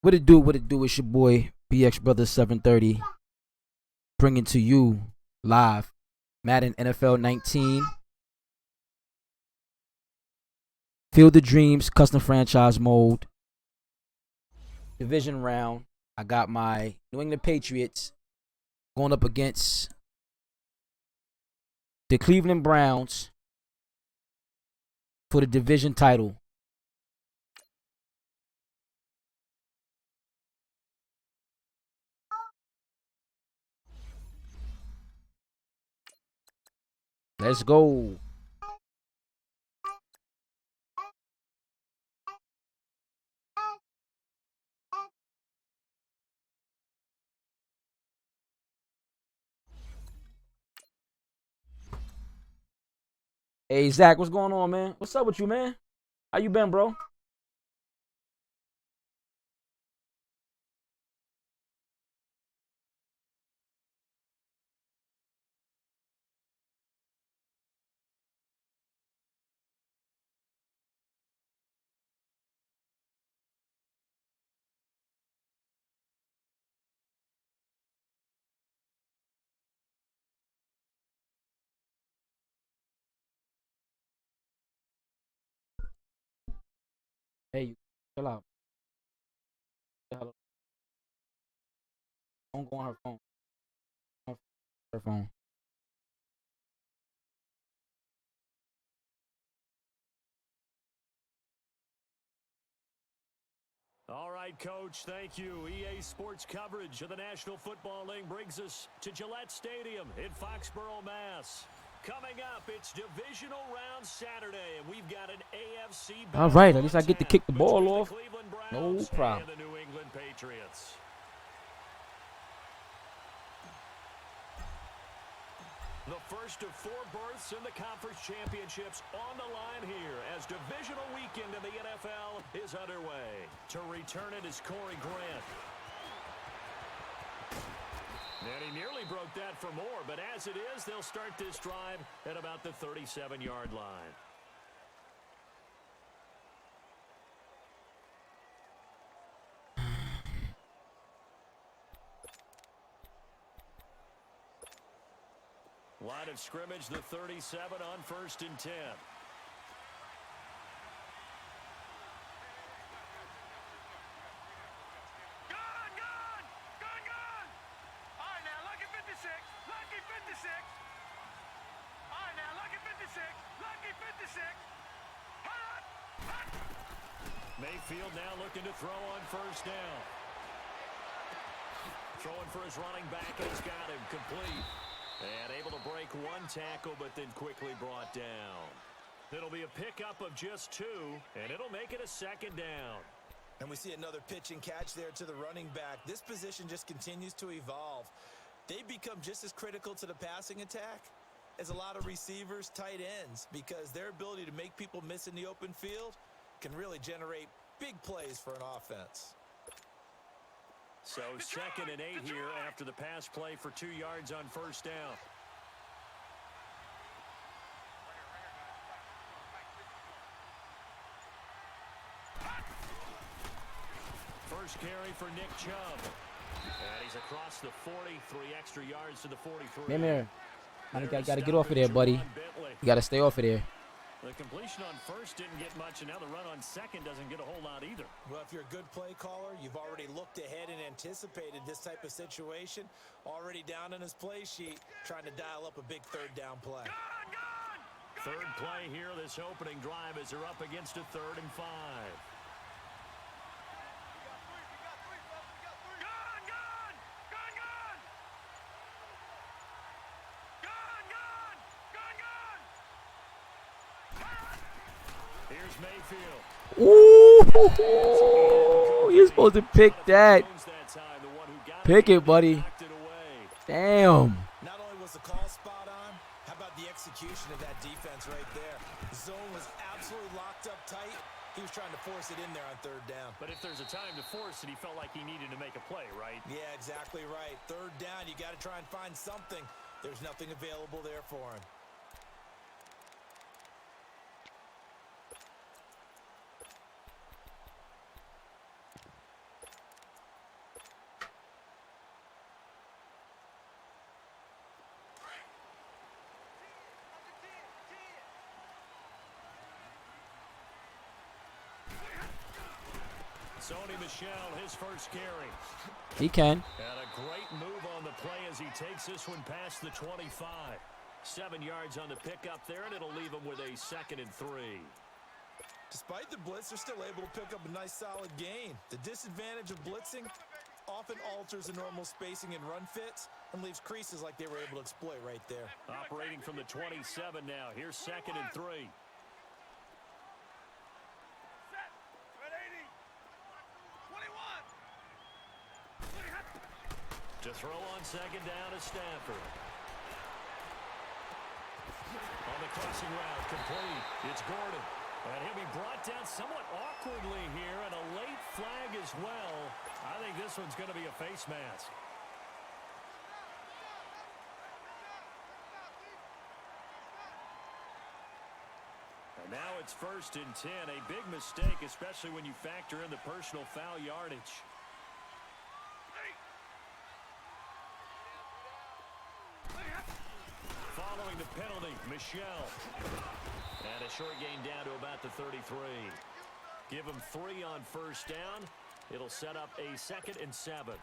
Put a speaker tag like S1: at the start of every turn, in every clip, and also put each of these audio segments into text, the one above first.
S1: What it do? What it do? It's your boy BX Brothers 730, bringing to you live Madden NFL 19. Field of Dreams, custom franchise mode, division round. I got my New England Patriots going up against the Cleveland Browns for the division title. Let's go. Hey, Zach, what's going on, man? What's up with you, man? How you been, bro? Hey, chill out. Don't go on her phone. Her phone.
S2: All right, Coach, thank you. EA Sports coverage of the National Football League brings us to Gillette Stadium in Foxborough, Mass. Coming up, it's Divisional Round Saturday, and we've got an AFC battle.
S1: All right, at least I get to kick the ball off. No
S2: No
S1: problem.
S2: And the New England Patriots. The first of four berths in the conference championships on the line here as divisional weekend in the NFL is underway. To return it is Corey Grant. And he nearly broke that for more, but as it is, they'll start this drive at about the 37-yard line. Line of scrimmage, the 37 on 1st and 10. Mayfield now looking to throw on 1st down. Throwing for his running back, and he's got him complete. And able to break one tackle, but then quickly brought down. It'll be a pickup of just 2, and it'll make it a 2nd down.
S3: And we see another pitch and catch there to the running back. This position just continues to evolve. They become just as critical to the passing attack as a lot of receivers, tight ends, because their ability to make people miss in the open field can really generate big plays for an offense.
S2: So 2nd and 8 here after the pass play for 2 yards on 1st down. First carry for Nick Chubb. And he's across the 40, 3 extra yards to the 43.
S1: Man, there. I gotta get off of there, buddy. You gotta stay off of there.
S2: The completion on 1st didn't get much, and now the run on 2nd doesn't get a whole lot either.
S3: Well, if you're a good play caller, you've already looked ahead and anticipated this type of situation. Already down in his play sheet, trying to dial up a big 3rd down play.
S2: Third play here, this opening drive, as they're up against a 3rd and 5. Here's Mayfield.
S1: Ooh, you're supposed to pick that. Pick it, buddy. Damn.
S3: Not only was the call spot on, how about the execution of that defense right there? The zone was absolutely locked up tight. He was trying to force it in there on 3rd down.
S2: But if there's a time to force it, he felt like he needed to make a play, right?
S3: Yeah, exactly right. 3rd down, you got to try and find something. There's nothing available there for him.
S2: Sony Michel, his first carry.
S1: He can.
S2: And a great move on the play as he takes this one past the 25. 7 yards on the pickup there, and it'll leave him with a 2nd and 3.
S3: Despite the blitz, they're still able to pick up a nice solid gain. The disadvantage of blitzing often alters the normal spacing and run fits and leaves creases like they were able to exploit right there.
S2: Operating from the 27 now. Here's 2nd and 3. To throw on 2nd down is Stafford. On the crossing route, complete. It's Gordon. And he'll be brought down somewhat awkwardly here, and a late flag as well. I think this one's going to be a face mask. And now it's 1st and 10. A big mistake, especially when you factor in the personal foul yardage. Following the penalty, Michel. And a short gain down to about the 33. Give him 3 on 1st down. It'll set up a 2nd and 7.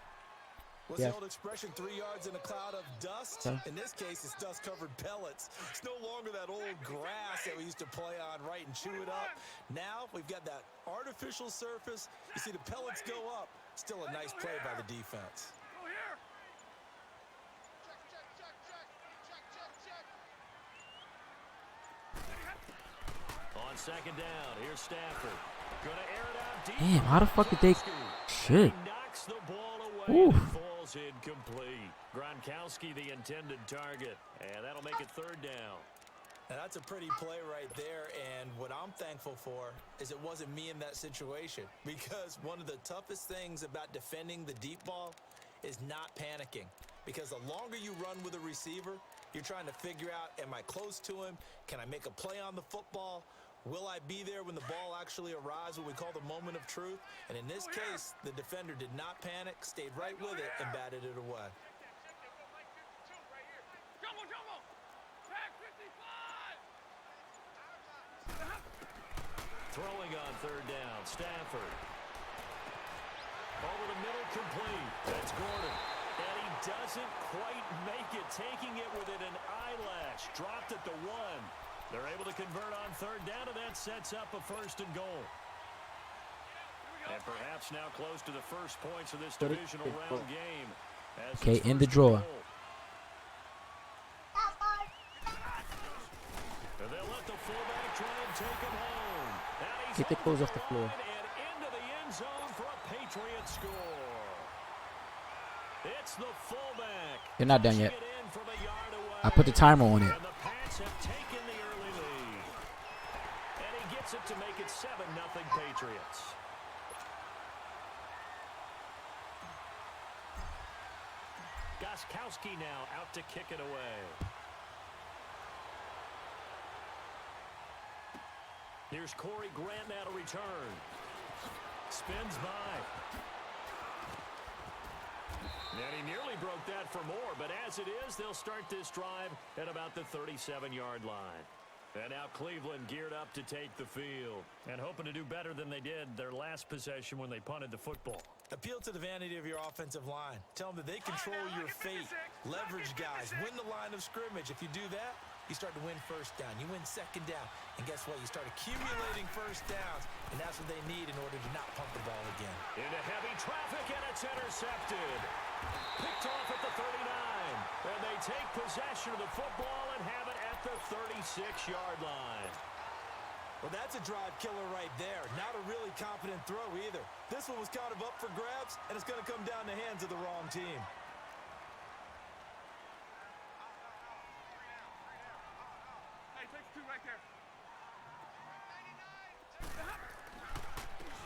S3: What's the old expression, 3 yards in a cloud of dust? In this case, it's dust-covered pellets. It's no longer that old grass that we used to play on, right, and chew it up. Now we've got that artificial surface. You see the pellets go up. Still a nice play by the defense. On 2nd down, here's Stafford. Gonna air it out deep.
S1: Damn, how the fuck did they... Shit.
S2: He knocks the ball away and falls incomplete. Gronkowski, the intended target. And that'll make it 3rd down.
S3: Now that's a pretty play right there, and what I'm thankful for is it wasn't me in that situation, because one of the toughest things about defending the deep ball is not panicking, because the longer you run with a receiver, you're trying to figure out, am I close to him? Can I make a play on the football? Will I be there when the ball actually arrives, what we call the moment of truth? And in this case, the defender did not panic, stayed right with it, and batted it away.
S2: Throwing on 3rd down, Stafford. Over the middle, complete. That's Gordon. And he doesn't quite make it, taking it within an eyelash. Dropped at the 1. They're able to convert on 3rd down, and that sets up a 1st and goal. And perhaps now close to the first points of this divisional round game.
S1: Okay, in the drawer.
S2: And they'll let the fullback try and take him home.
S1: Get the clothes off the floor.
S2: And into the end zone for a Patriot score. It's the fullback.
S1: They're not done yet. I put the timer on it.
S2: And the Pats have taken the early lead. And he gets it to make it 7-0 Patriots. Gostkowski now out to kick it away. Here's Corey Grant now to return. Spins by. And he nearly broke that for more, but as it is, they'll start this drive at about the 37-yard line. And now Cleveland geared up to take the field and hoping to do better than they did their last possession when they punted the football.
S3: Appeal to the vanity of your offensive line. Tell them that they control your fate. Leverage guys. Win the line of scrimmage. If you do that, you start to win 1st down. You win 2nd down. And guess what? You start accumulating 1st downs. And that's what they need in order to not punt the ball again.
S2: Into heavy traffic, and it's intercepted. Picked off at the 39. And they take possession of the football and have it at the 36-yard line.
S3: Well, that's a drive killer right there. Not a really confident throw either. This one was kind of up for grabs, and it's going to come down the hands of the wrong team.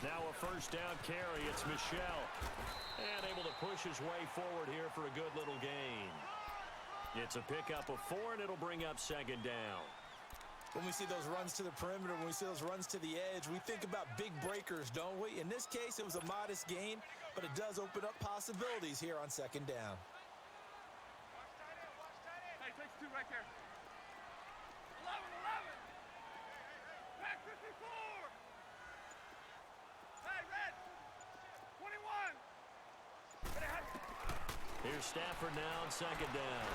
S2: Now a 1st down carry. It's Michel. And able to push his way forward here for a good little gain. It's a pickup of 4, and it'll bring up 2nd down.
S3: When we see those runs to the perimeter, when we see those runs to the edge, we think about big breakers, don't we? In this case, it was a modest gain, but it does open up possibilities here on 2nd down.
S4: Hey, takes 2 right there. 11. Back 54. Hey, red.
S2: Here's Stafford now on second down.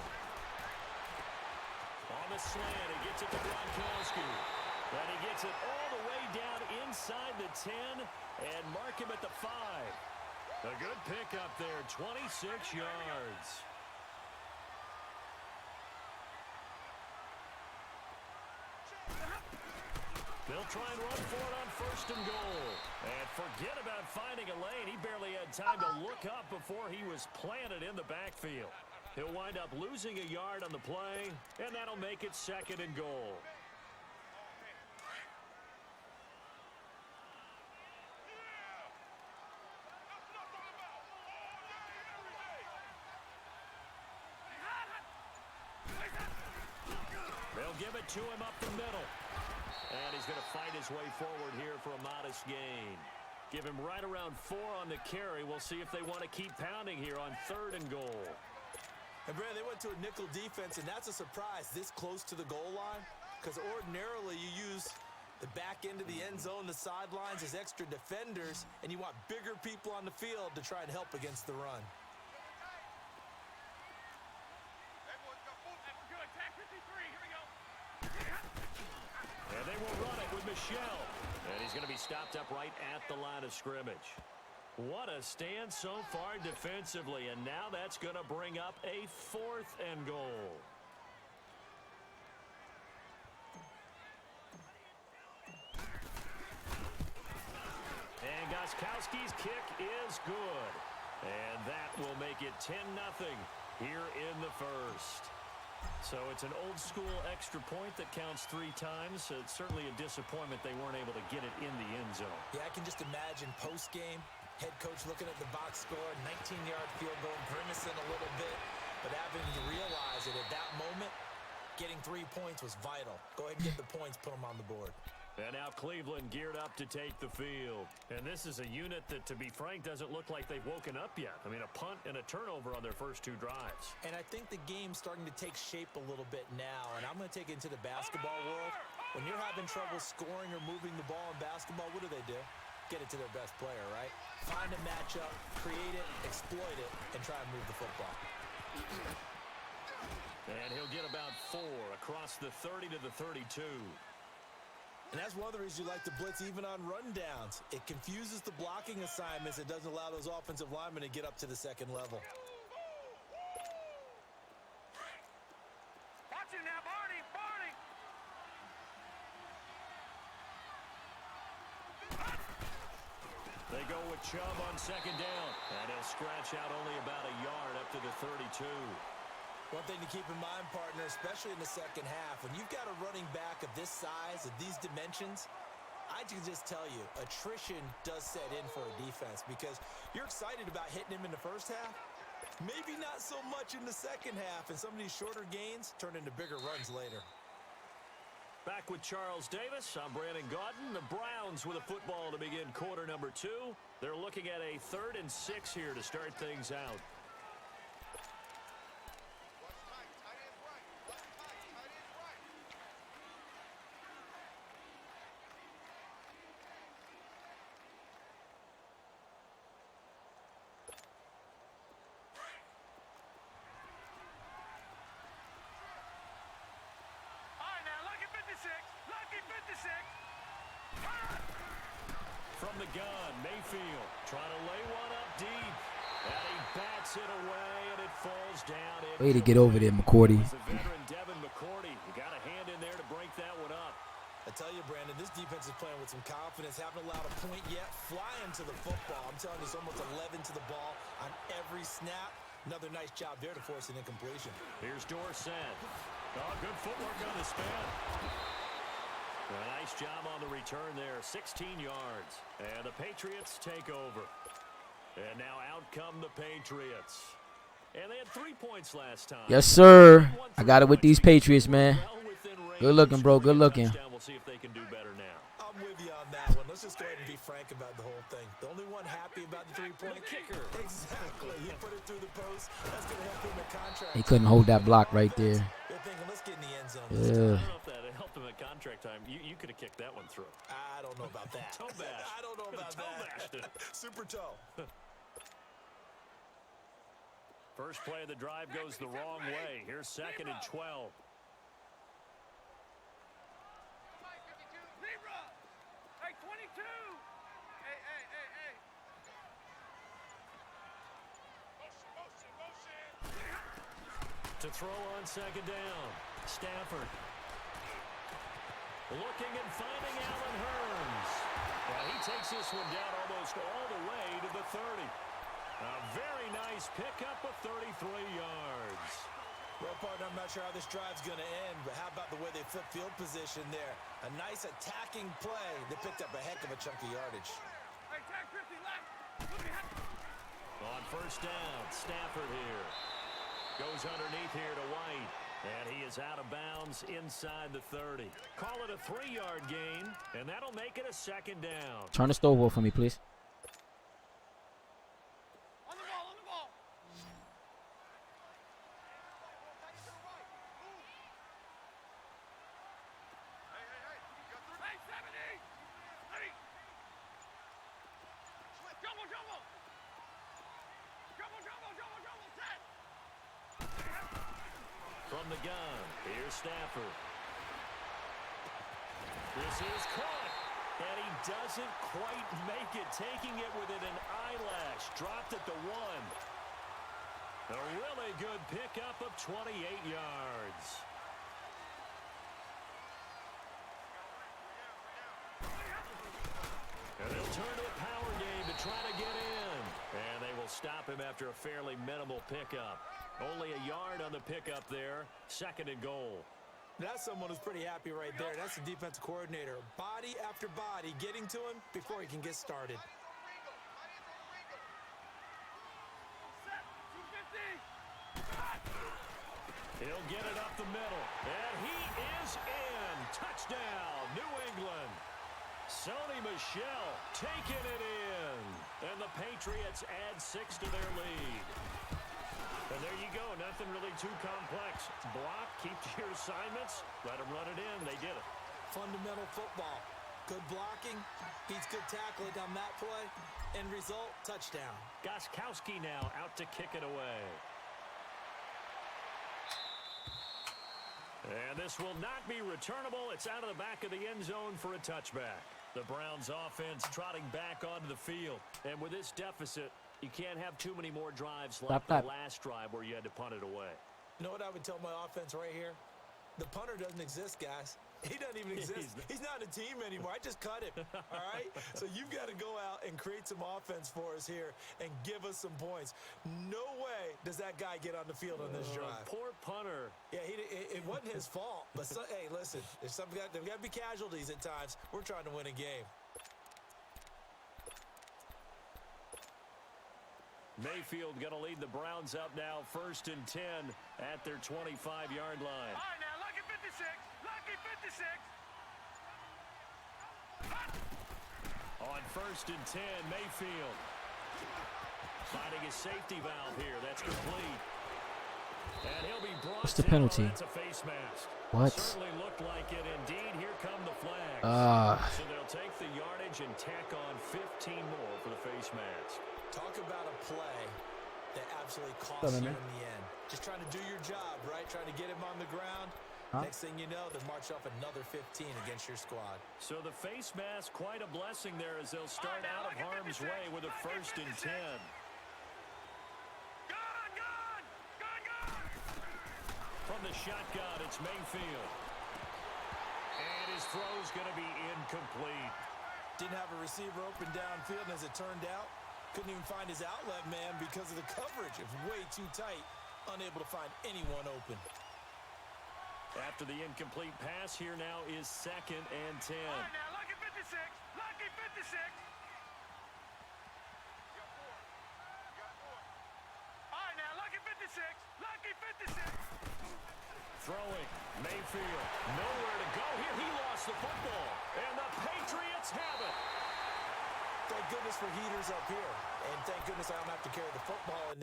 S2: On the slant, he gets it to Gronkowski. And he gets it all the way down inside the 10 and mark him at the 5. A good pickup there, 26 yards. They'll try and run for it on first and goal. And forget about finding a lane. He barely had time to look up before he was planted in the backfield. He'll wind up losing a yard on the play, and that'll make it second and goal. They'll give it to him up the middle. And he's going to fight his way forward here for a modest gain. Give him right around 4 on the carry. We'll see if they want to keep pounding here on third and goal.
S3: And, Brad, they went to a nickel defense, and that's a surprise this close to the goal line, because ordinarily you use the back end of the end zone, the sidelines as extra defenders, and you want bigger people on the field to try and help against the run.
S2: And they will run it with Michel. And he's going to be stopped up right at the line of scrimmage. What a stand so far defensively. And now that's going to bring up a 4th and goal. And Gostkowski's kick is good. And that will make it 10-0 here in the first. So it's an old-school extra point that counts 3 times. So it's certainly a disappointment they weren't able to get it in the end zone.
S3: Yeah, I can just imagine post-game, head coach looking at the box score, 19-yard field goal, grimacing a little bit, but having to realize that at that moment, getting 3 points was vital. Go ahead and get the points, put them on the board.
S2: And now Cleveland geared up to take the field. And this is a unit that, to be frank, doesn't look like they've woken up yet. I mean, a punt and a turnover on their first 2 drives.
S3: And I think the game's starting to take shape a little bit now. And I'm going to take it into the basketball world. When you're having trouble scoring or moving the ball in basketball, what do? Get it to their best player, right? Find a matchup, create it, exploit it, and try and move the football.
S2: And he'll get about 4 across the 30 to the 32.
S3: And that's one of the reasons you like to blitz even on rundowns. It confuses the blocking assignments. It doesn't allow those offensive linemen to get up to the second level.
S4: Watch it now, Barney!
S2: They go with Chubb on second down. And he'll scratch out only about a yard up to the 32.
S3: One thing to keep in mind, partner, especially in the second half, when you've got a running back of this size, of these dimensions, I can just tell you, attrition does set in for a defense because you're excited about hitting him in the first half. Maybe not so much in the second half, and some of these shorter gains turn into bigger runs later.
S2: Back with Charles Davis, I'm Brandon Gaudin. The Browns with a football to begin quarter number 2. They're looking at a 3rd and 6 here to start things out. From the gun, Mayfield trying to lay one up deep. And he bats it away, and it falls down.
S1: Way to get over there, McCourty.
S2: The veteran Devin McCourty. You got a hand in there to break that one up.
S3: I tell you, Brandon, this defense is playing with some confidence. Haven't allowed a point yet. Flying to the football. I'm telling you, it's almost 11 to the ball on every snap. Another nice job there to force an incompletion.
S2: Here's Dorsett. Oh, good footwork on the spin. A nice job on the return there, 16 yards. And the Patriots take over. And now out come the Patriots. And they had 3 points last time.
S1: Yes, sir. I got it with these Patriots, man. Good looking, bro. Good looking.
S2: We'll see if they can do better now.
S3: I'm with you on that one. Let's just go ahead and be frank about the whole thing. The only one happy about the three-point kicker. Exactly. He put it through the post. That's going to help him in contract.
S1: He couldn't hold that block right there.
S3: They're thinking, let's get in the end zone.
S1: Yeah.
S2: I don't know if that helped him at contract time. You could have kicked that one through.
S3: I don't know about that.
S2: Toe bash.
S3: I don't know about that.
S2: Toe bashed it.
S3: Super toe.
S2: First play of the drive goes the wrong way. Here's 2nd and 12.
S4: Hey, 22. Hey. Motion.
S2: To throw on 2nd down. Stafford. Looking and finding Allen Hurns. Well, he takes this one down almost all the way to the 30. A very nice pickup of 33 yards.
S3: Well, partner, I'm not sure how this drive's going to end, but how about the way they flip field position there? A nice attacking play. They picked up a heck of a chunk of yardage.
S4: Hey, tag 50 left.
S2: On 1st down, Stafford here. Goes underneath here to White. And he is out of bounds inside the 30. Call it a 3-yard gain, and that'll make it a 2nd down.
S1: Turn the stove off for me, please.
S4: On the ball. Hey. Hey, 70. Ready. Jumbo. Set.
S2: From the gun, here's Stafford. This is caught, and he doesn't quite make it, taking it within an eyelash. Dropped at the 1. A really good pickup of 28 yards. And they'll turn to a power game to try to get in. And they will stop him after a fairly minimal pickup. Only a yard on the pickup there. 2nd and goal.
S3: That's someone who's pretty happy right there. That's the defensive coordinator. Body after body getting to him before he can get started.
S2: He'll get it up the middle. And he is in. Touchdown, New England. Sony Michel taking it in. And the Patriots add 6 to their lead. And there you go. Nothing really too complex. Block, keep to your assignments, let them run it in. They did it.
S3: Fundamental football. Good blocking, beats good tackling on that play. End result, touchdown.
S2: Gostkowski now out to kick it away. And this will not be returnable. It's out of the back of the end zone for a touchback. The Browns offense trotting back onto the field. And with this deficit, you can't have too many more drives like the last drive where you had to punt it away.
S3: You know what I would tell my offense right here? The punter doesn't exist, guys. He doesn't even exist. He's not a team anymore. I just cut him, all right? So you've got to go out and create some offense for us here and give us some points. No way does that guy get on the field on this drive.
S2: Poor punter.
S3: Yeah, it wasn't his fault. But, hey, listen, there's got to be casualties at times. We're trying to win a game.
S2: Mayfield going to lead the Browns up now, 1st and 10 at their 25-yard line.
S4: All right, now, lucky 56. Lucky 56.
S2: On 1st and 10, Mayfield finding his safety valve here. That's complete. And he'll be brought
S1: What's the
S2: down.
S1: penalty?
S2: That's a face mask.
S1: What?
S2: Certainly looked like it. Indeed, here come the flags. So they'll take the yardage and tack on 15 more for the face mask.
S3: Talk about a play that absolutely cost you in the end. Just trying to do your job, right? Trying to get him on the ground. Next thing you know, they march off another 15 against your squad.
S2: So the face mask, quite a blessing there as they'll start out of harm's way with a 1st and 10. From the shotgun, it's Mayfield. And his throw's going to be incomplete.
S3: Didn't have a receiver open downfield, and as it turned out, couldn't even find his outlet man because of the coverage. It was way too tight, unable to find anyone open.
S2: After the incomplete pass, here now is 2nd and 10.
S4: All right, now, lucky 56. Lucky 56. All right, now, lucky 56. Lucky 56.
S2: Throwing, Mayfield, nowhere to go here. He lost the football, and the Patriots have it.
S3: Thank goodness for heaters up here, and thank goodness I don't have to carry the football in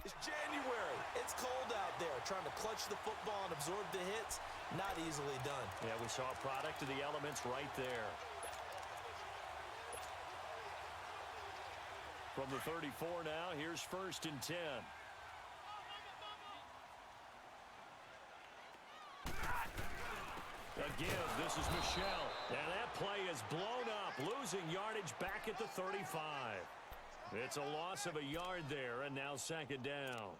S3: It's January. It's cold out there. Trying to clutch the football and absorb the hits, not easily done.
S2: Yeah, we saw a product of the elements right there. From the 34 now, here's 1st and 10. Again, this is Michelle. And that play is blown up, losing yardage back at the 35. It's a loss of a yard there, and now 2nd down.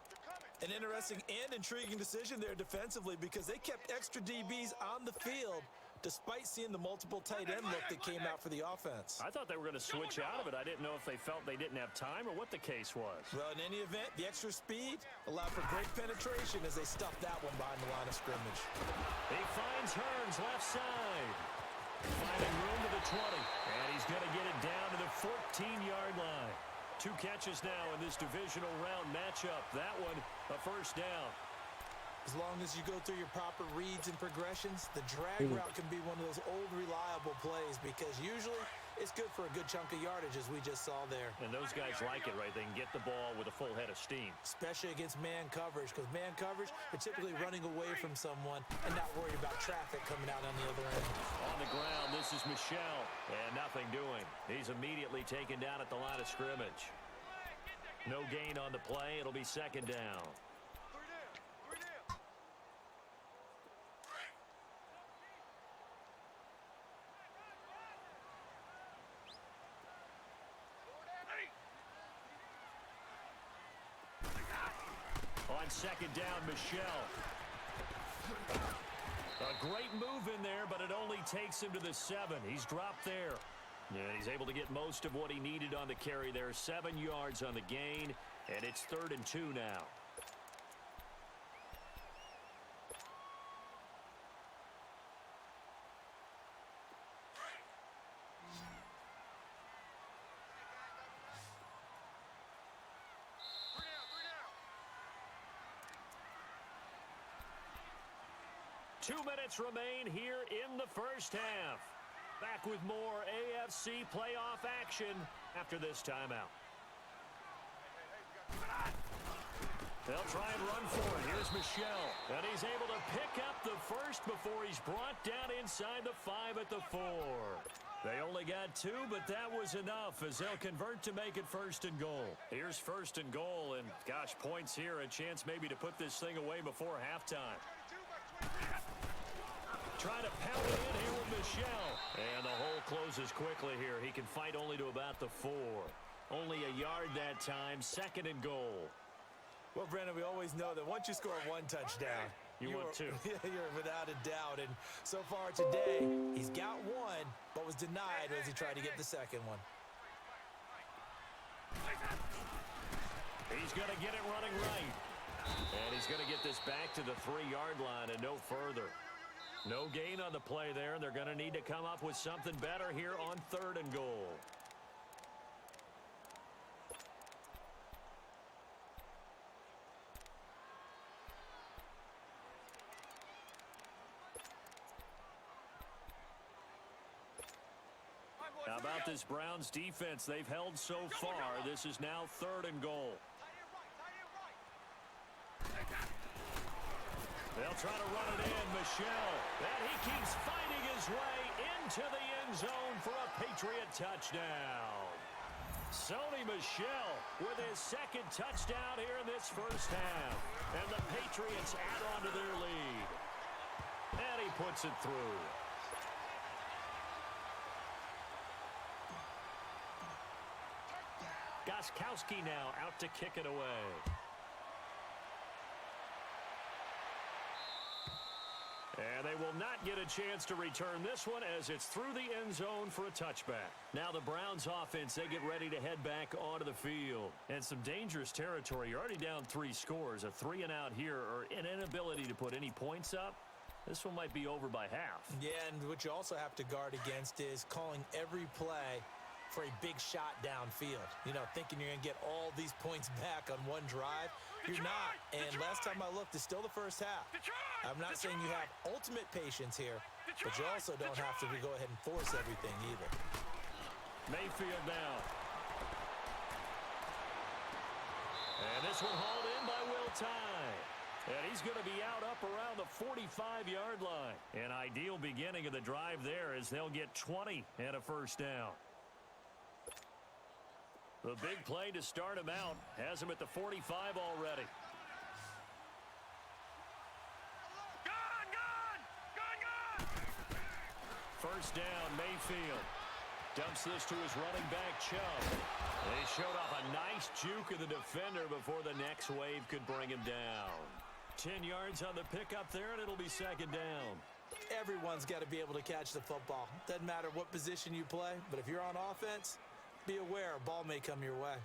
S3: An interesting and intriguing decision there defensively because they kept extra DBs on the field despite seeing the multiple tight end look that came out for the offense.
S2: I thought they were going to switch out of it. I didn't know if they felt they didn't have time or what the case was.
S3: Well, in any event, the extra speed allowed for great penetration as they stuffed that one behind the line of scrimmage.
S2: He finds Hearns left side. Finding room to the 20. And he's going to get it down to the 14-yard line. 2 catches now in this divisional round matchup. That one, a 1st down.
S3: As long as you go through your proper reads and progressions, the drag route can be one of those old reliable plays because usually it's good for a good chunk of yardage as we just saw there.
S2: And those guys like it, right? They can get the ball with a full head of steam.
S3: Especially against man coverage because man coverage, they're typically running away from someone and not worried about traffic coming out on the other end.
S2: On the ground, this is Michelle, and nothing doing. He's immediately taken down at the line of scrimmage. No gain on the play. It'll be 2nd down. On 2nd down, Michelle. A great move in there, but it only takes him to the 7. He's dropped there. And he's able to get most of what he needed on the carry there. 7 yards on the gain, and it's 3rd and 2 now. Two minutes remain here in the 1st half. Back with more AFC playoff action after this timeout. They'll try and run for it. Here's Michelle. And he's able to pick up the 1st before he's brought down inside the 5 at the 4. They only got 2, but that was enough as they'll convert to make it 1st and goal. Here's 1st and goal, and gosh, points here. A chance maybe to put this thing away before halftime. Trying to pound it in here with Michelle. And the hole closes quickly here. He can fight only to about the 4. Only a yard that time. 2nd and goal.
S3: Well, Brandon, we always know that once you score 1 touchdown,
S2: you want 2.
S3: You're without a doubt. And so far today, he's got 1, but was denied as he tried to get the 2nd one.
S2: He's going to get it running right. And he's going to get this back to the 3-yard line and no further. No gain on the play there. They're going to need to come up with something better here on 3rd and goal. How about this Browns defense? They've held so far. This is now 3rd and goal. They'll try to run it in, Michelle. And he keeps fighting his way into the end zone for a Patriot touchdown. Sony Michel with his 2nd touchdown here in this 1st half. And the Patriots add on to their lead. And he puts it through. Gostkowski now out to kick it away. And they will not get a chance to return this one as it's through the end zone for a touchback. Now the Browns offense, they get ready to head back onto the field. And some dangerous territory. You're already down 3 scores. A 3-and-out here or an inability to put any points up. This one might be over by half.
S3: Yeah, and what you also have to guard against is calling every play for a big shot downfield. You know, thinking you're going to get all these points back on one drive. You're not. And last time I looked, it's still the 1st half. I'm not saying you have ultimate patience here, but you also don't have to go ahead and force everything either.
S2: Mayfield now. And this this one hauled in by Will Tye. And he's going to be out up around the 45-yard line. An ideal beginning of the drive there as they'll get 20 and a first down. The big play to start him out has him at the 45 already. First down, Mayfield. Dumps this to his running back, Chubb. They showed off a nice juke of the defender before the next wave could bring him down. 10 yards on the pickup there, and it'll be second down.
S3: Everyone's got to be able to catch the football. Doesn't matter what position you play, but if you're on offense, be aware a ball may come your way.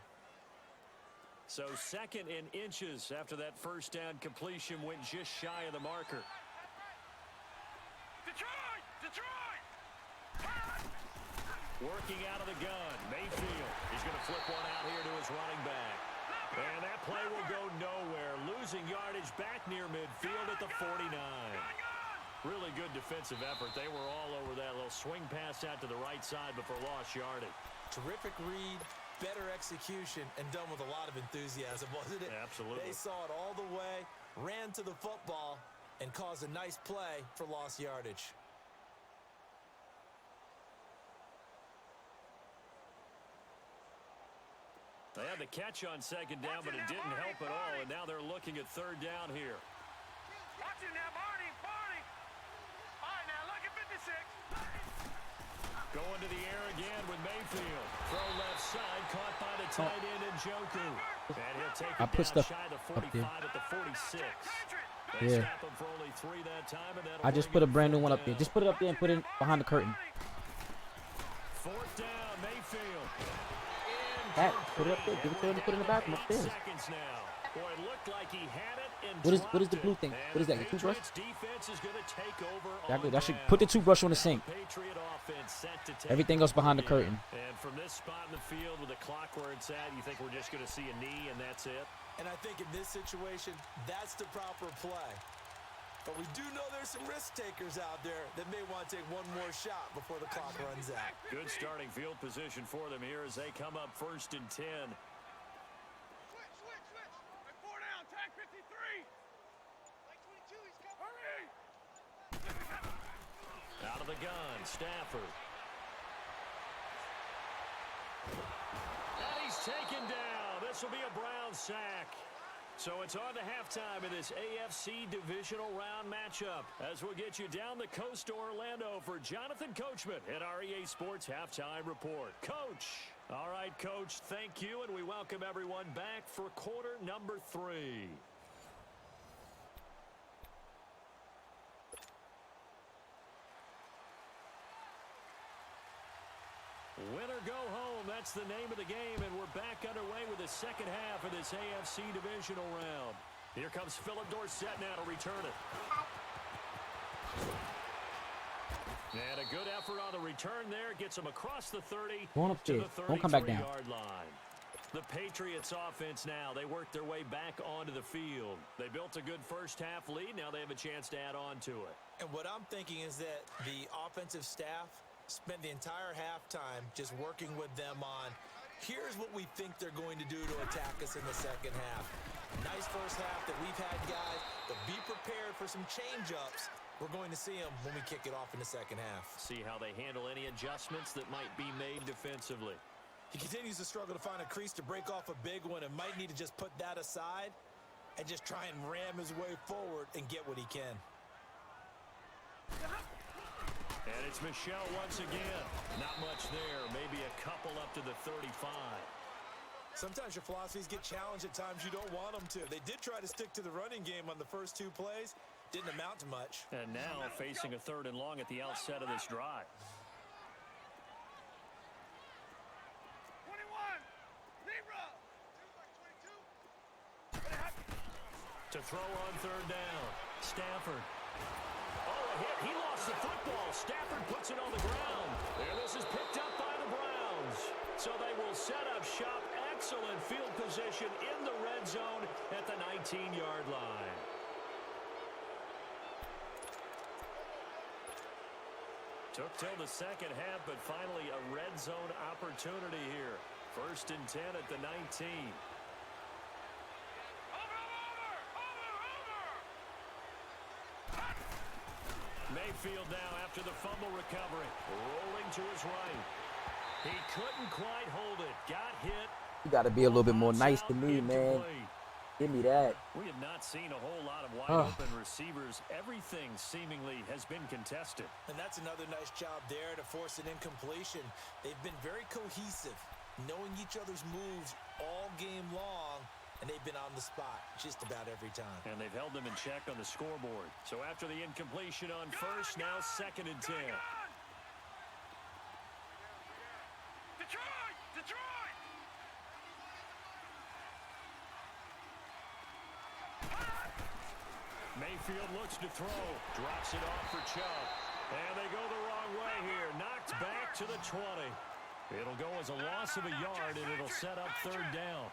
S2: So second in inches after that first down completion went just shy of the marker.
S4: Detroit! Detroit!
S2: Working out of the gun, Mayfield. He's going to flip one out here to his running back. And that play will go nowhere. Losing yardage back near midfield at the 49. Really good defensive effort. They were all over that little swing pass out to the right side before lost yardage.
S3: Terrific read, better execution, and done with a lot of enthusiasm, wasn't it?
S2: Absolutely.
S3: They saw it all the way, ran to the football, and caused a nice play for lost yardage.
S2: They had the catch on second down, but it didn't help at all, and now they're looking at third down here.
S4: Watch it now, Barney! Barney! All right, now look at 56.
S2: Going to the air again with Mayfield. Throw left side, caught by the tight end Njoku. And he'll take it down shy of the 45 at the 46. They stop him for only 3 that time, and that'll
S1: I just put a brand new one up there. Just put it up there and put it behind the curtain.
S2: Fourth down, Mayfield.
S1: That, put it up there. Give it to him and put it in the bathroom upstairs.
S2: Seconds now. Boy, it looked like he had it and
S1: What is the
S2: dropped
S1: blue
S2: it.
S1: thing?
S2: And
S1: What is that?
S2: the
S1: Your toothbrush?
S2: Patriots defense is going to take over
S1: I should
S2: on
S1: put the
S2: down.
S1: toothbrush on the sink.
S2: Patriot offense set to take
S1: Everything else behind the
S2: over
S1: curtain.
S2: And from this spot in the field with the clock where it's at, you think we're just going to see a knee and that's it?
S3: And I think in this situation, that's the proper play. But we do know there's some risk takers out there that may want to take one more shot before the clock runs out.
S2: Good starting field position for them here as they come up first and 10.
S4: Switch! Right, 4 down, tag 53. Like 22, he's coming. Hurry!
S2: Out of the gun, Stafford. And he's taken down. This will be a Brown sack. So it's on to halftime in this AFC divisional round matchup as we'll get you down the coast to Orlando for Jonathan Coachman at our EA Sports Halftime Report. Coach. All right, Coach, thank you, and we welcome everyone back for quarter number 3. Win or go home, that's the name of the game, and we're back underway with the second half of this AFC divisional round. Here comes Philip Dorsett now to return it. And a good effort on the return there. Gets him across the 30
S1: Going up
S2: to
S1: there.
S2: the
S1: Don't come back down.
S2: 33-yard line. The Patriots offense now, they worked their way back onto the field. They built a good first half lead. Now they have a chance to add on to it.
S3: And what I'm thinking is that the offensive staff spent the entire halftime just working with them on, here's what we think they're going to do to attack us in the second half. Nice first half that we've had, guys, but be prepared for some change-ups. We're going to see them when we kick it off in the second half.
S2: See how they handle any adjustments that might be made defensively.
S3: He continues to struggle to find a crease to break off a big one and might need to just put that aside and just try and ram his way forward and get what he can.
S2: And it's Michelle once again. Not much there. Maybe a couple up to the 35.
S3: Sometimes your philosophies get challenged at times you don't want them to. They did try to stick to the running game on the first 2 plays. Didn't amount to much.
S2: And now facing a 3rd and long at the outset of this drive.
S4: 21. Zebra.
S2: To throw on 3rd down. Stafford. Oh, a hit. He lost the football. Stafford puts it on the ground. And this is picked up by the Browns. So they will set up shop. Excellent field position in the red zone at the 19-yard line. Took till the second half, but finally a red zone opportunity here. 1st and 10 at the 19. Mayfield now after the fumble recovery. Rolling to his right. He couldn't quite hold it. Got hit.
S1: You got to be a little bit more nice to me, man. Give me that.
S2: We have not seen a whole lot of wide-open receivers. Everything seemingly has been contested.
S3: And that's another nice job there to force an incompletion. They've been very cohesive, knowing each other's moves all game long, and they've been on the spot just about every time.
S2: And they've held them in check on the scoreboard. So after the incompletion on first, now 2nd and 10.
S4: Detroit! Detroit!
S2: Mayfield looks to throw. Drops it off for Chubb. And they go the wrong way here. Knocked back to the 20. It'll go as a loss of a yard, and it'll set up 3rd down.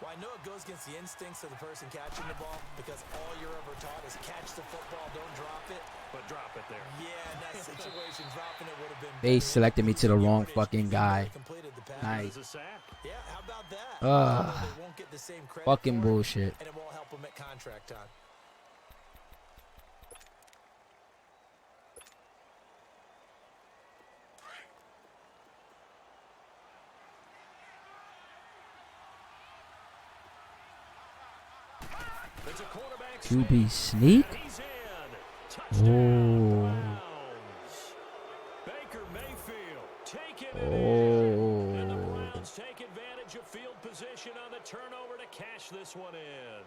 S3: Well, I know it goes against the instincts of the person catching the ball because all you're ever taught is catch the football, don't drop it.
S2: But drop it there.
S3: Yeah, in that situation, dropping it would have been
S1: They
S3: better.
S1: selected me to the wrong fucking guy.
S3: Completed the pass.
S1: Nice.
S2: It's a sack.
S3: Yeah, how about that? Although they won't get the same credit
S1: Fucking
S3: for it,
S1: bullshit.
S3: and it won't help them at contract time.
S2: It's a quarterback
S1: QB sneak?
S2: He's in. Touchdown, Browns. Baker Mayfield taking it in. And the Browns take advantage of field position on the turnover to cash this one in.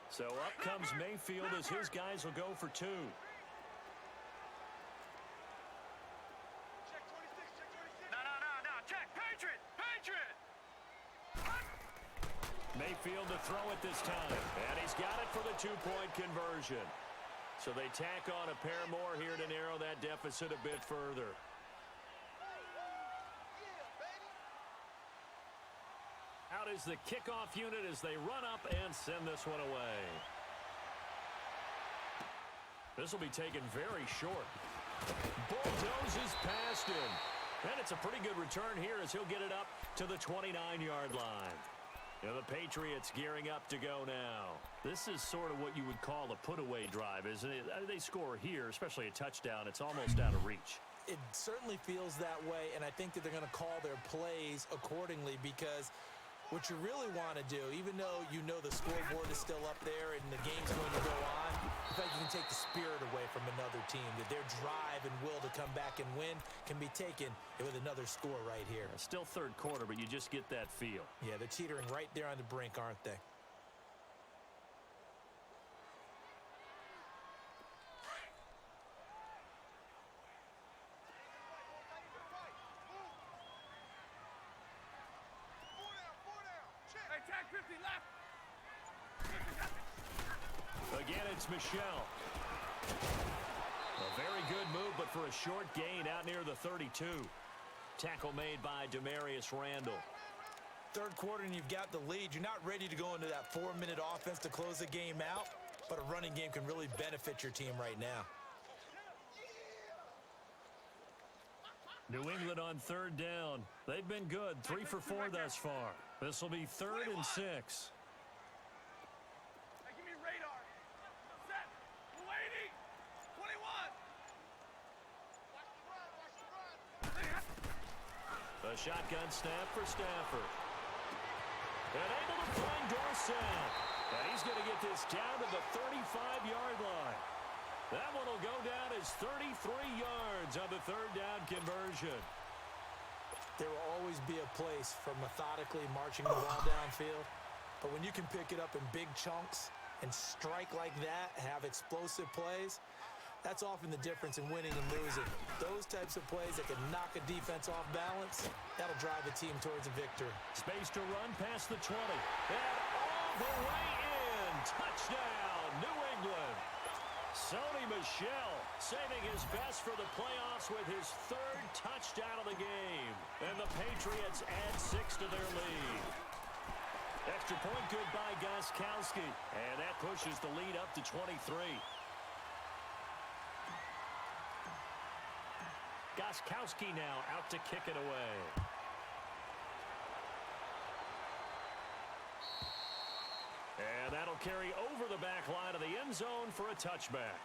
S2: So up comes Mayfield as his guys will go for 2.
S4: Check 26, check 26. No. Check. Patriot! Patriot!
S2: Mayfield to throw it this time. And he's got it for the 2-point conversion. So they tack on a pair more here to narrow that deficit a bit further. Out is the kickoff unit as they run up and send this one away. This will be taken very short. Bulldozes past him. And it's a pretty good return here as he'll get it up to the 29-yard line. And the Patriots gearing up to go now. This is sort of what you would call a put-away drive, isn't it? They score here, especially a touchdown. It's almost out of reach.
S3: It certainly feels that way, and I think that they're going to call their plays accordingly because what you really want to do, even though you know the scoreboard is still up there and the game's going to go on, I feel like you can take the spirit away from another team, that their drive and will to come back and win can be taken with another score right here.
S2: Still 3rd quarter, but you just get that feel.
S3: Yeah, they're teetering right there on the brink, aren't they?
S4: Hey, tag 50 left.
S2: Again, it's Michelle. A very good move, but for a short gain out near the 32. Tackle made by Demarius Randall.
S3: 3rd quarter and you've got the lead. You're not ready to go into that 4-minute offense to close the game out, but a running game can really benefit your team right now.
S2: New England on 3rd down. They've been good, 3 for 4 thus far. This will be 3rd and 6.
S4: Hey, give me radar. Set. Waiting. 21. Watch the run.
S2: A shotgun snap for Stafford. And able to find Dorsett. And he's going to get this down to the 35-yard line. That one will go down as 33 yards on the 3rd down conversion.
S3: There will always be a place for methodically marching the ball downfield, but when you can pick it up in big chunks and strike like that, have explosive plays, that's often the difference in winning and losing. Those types of plays that can knock a defense off balance, that'll drive a team towards a victory.
S2: Space to run past the 20. And all the way in. Touchdown, New England. Sony Michel saving his best for the playoffs with his 3rd touchdown of the game. And the Patriots add 6 to their lead. Extra point good by Gostkowski. And that pushes the lead up to 23. Gostkowski now out to kick it away. the back line of the end zone for a touchback.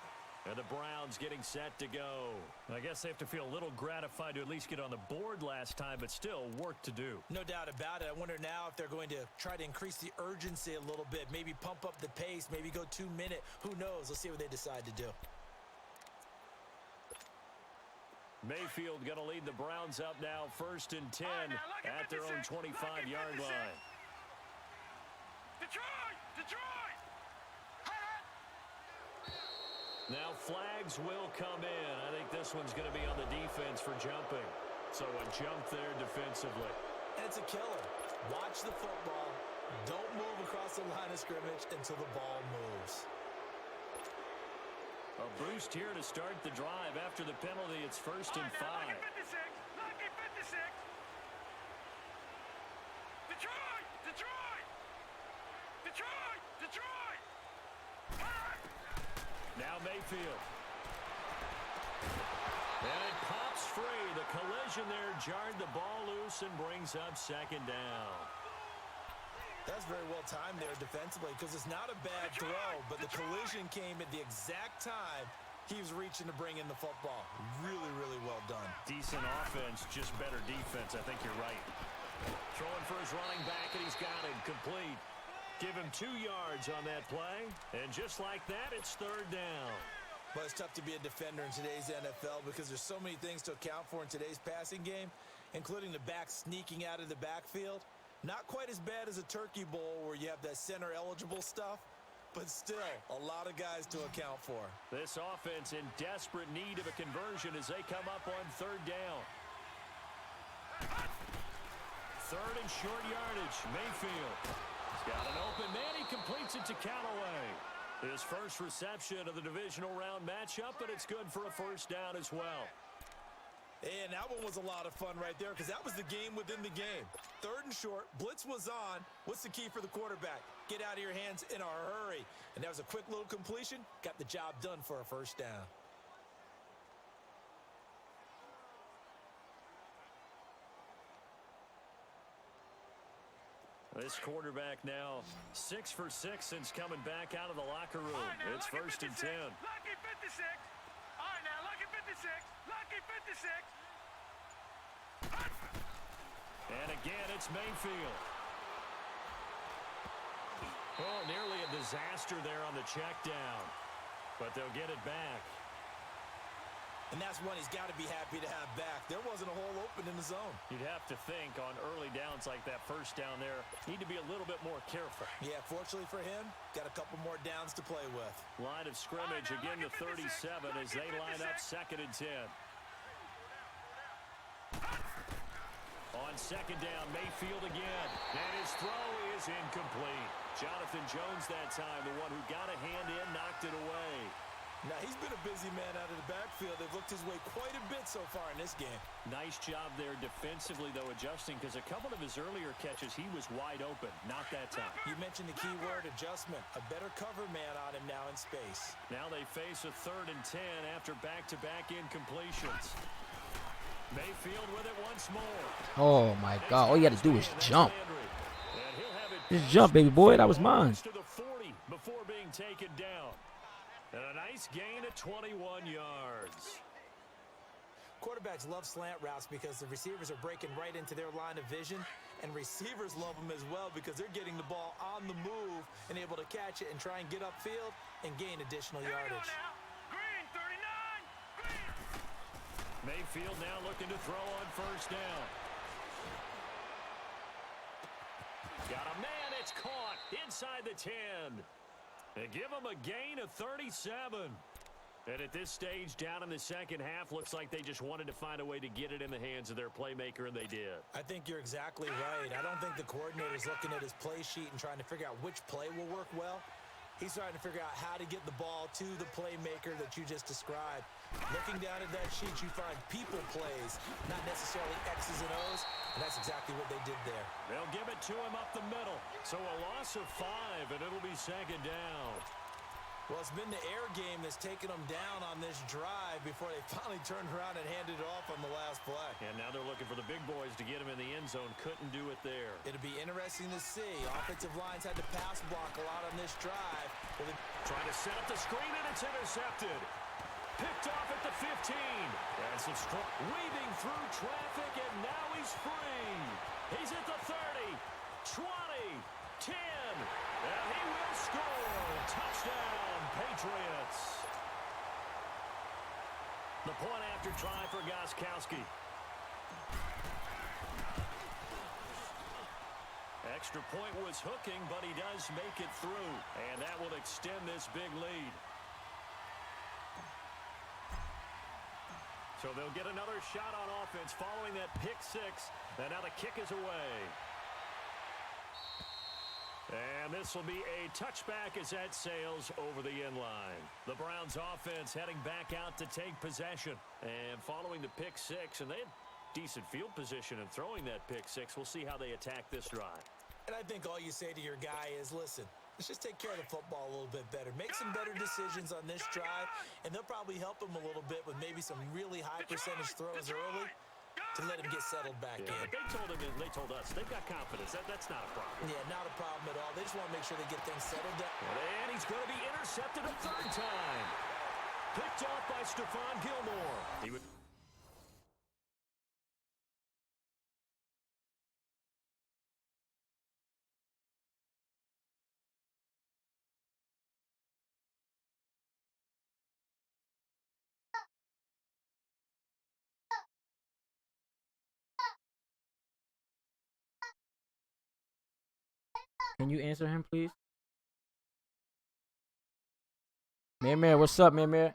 S2: And the Browns getting set to go. I guess they have to feel a little gratified to at least get on the board last time, but still work to do.
S3: No doubt about it. I wonder now if they're going to try to increase the urgency a little bit, maybe pump up the pace, maybe go 2 minute. Who knows? Let's see what they decide to do.
S2: Mayfield going to lead the Browns up now, 1st and 10 at their own 25-yard line.
S4: Detroit!
S2: Now flags will come in. I think this one's going to be on the defense for jumping. So a jump there defensively.
S3: And it's a killer. Watch the football. Don't move across the line of scrimmage until the ball moves.
S2: A boost here to start the drive. After the penalty, it's 1st and 5.
S4: Lucky 56! Lucky 56! Detroit! Detroit! Detroit! Detroit!
S2: Now Mayfield. And it pops free. The collision there jarred the ball loose and brings up 2nd down.
S3: That's very well timed there defensively because it's not a bad throw, but the collision came at the exact time he was reaching to bring in the football. Really, really well done.
S2: Decent offense, just better defense. I think you're right. Throwing for his running back, and he's got it complete. Give him 2 yards on that play, and just like that, it's 3rd down.
S3: Well, it's tough to be a defender in today's NFL because there's so many things to account for in today's passing game, including the back sneaking out of the backfield. Not quite as bad as a turkey bowl where you have that center-eligible stuff, but still a lot of guys to account for.
S2: This offense in desperate need of a conversion as they come up on 3rd down. 3rd and short yardage, Mayfield. He's got an open man. He completes it to Callaway. His first reception of the divisional round matchup, but it's good for a 1st down as well.
S3: And that one was a lot of fun right there because that was the game within the game. 3rd and short, blitz was on. What's the key for the quarterback? Get out of your hands in a hurry. And that was a quick little completion. Got the job done for a 1st down.
S2: This quarterback now 6 for 6 since coming back out of the locker room.
S4: Right,
S2: It's 1st and 10.
S4: Lucky 56! All right, now, lucky 56! Lucky 56!
S2: And again, it's Mayfield. Oh, nearly a disaster there on the check down. But they'll get it back.
S3: And that's one he's got to be happy to have back. There wasn't a hole open in the zone.
S2: You'd have to think on early downs like that 1st down there, need to be a little bit more careful.
S3: Yeah, fortunately for him, got a couple more downs to play with.
S2: Line of scrimmage again to 37 as they line up 2nd and 10. On 2nd down, Mayfield again. And his throw is incomplete. Jonathan Jones that time, the one who got a hand in, knocked it away.
S3: Now, he's been a busy man out of the backfield. They've looked his way quite a bit so far in this game.
S2: Nice job there defensively, though, adjusting, because a couple of his earlier catches, he was wide open. Not that time.
S3: You mentioned the key word, adjustment. A better cover man on him now in space.
S2: Now they face a 3rd and 10 after back-to-back incompletions. Mayfield with it once more.
S1: Oh, my God. All you got to do is jump. Just jump, baby boy. That was mine.
S2: To the 40 before being taken down. And a nice gain of 21 yards.
S3: Quarterbacks love slant routes because the receivers are breaking right into their line of vision, and receivers love them as well because they're getting the ball on the move and able to catch it and try and get upfield and gain additional yardage.
S4: Green, 39! Green!
S2: Mayfield now looking to throw on 1st down. Got a man, it's caught inside the 10. And give him a gain of 37. And at this stage, down in the 2nd half, looks like they just wanted to find a way to get it in the hands of their playmaker, and they did.
S3: I think you're exactly right. I don't think the coordinator's looking at his play sheet and trying to figure out which play will work well. He's trying to figure out how to get the ball to the playmaker that you just described. Looking down at that sheet, you find people plays, not necessarily X's and O's, and that's exactly what they did there.
S2: They'll give it to him up the middle. So a loss of 5, and it'll be 2nd down.
S3: Well, it's been the air game that's taken them down on this drive before they finally turned around and handed it off on the last play.
S2: And now they're looking for the big boys to get him in the end zone. Couldn't do it there.
S3: It'll be interesting to see. Offensive lines had to pass block a lot on this drive.
S2: Trying to set up the screen, and it's intercepted. Picked off at the 15. And some weaving through traffic, and now he's free. He's at the 30, 20, 10, and he will score. Touchdown, Patriots. The point after try for Gostkowski. Extra point was hooking, but he does make it through. And that will extend this big lead. So they'll get another shot on offense following that pick six. And now the kick is away. And this will be a touchback as that sails over the end line. The Browns offense heading back out to take possession. And following the pick six, and they had decent field position in throwing that pick six. We'll see how they attack this drive.
S3: And I think all you say to your guy is, listen, let's just take care of the football a little bit better. Make some better decisions on this drive, and they'll probably help him a little bit with maybe some really high percentage throws early to let him get settled back in.
S2: But they told us they've got confidence. That's not a problem.
S3: Yeah, not a problem at all. They just want to make sure they get things settled down.
S2: And he's going to be intercepted a third time. Picked off by Stephon Gilmore. He would.
S1: Can you answer him, please? Mare, what's up, Mare?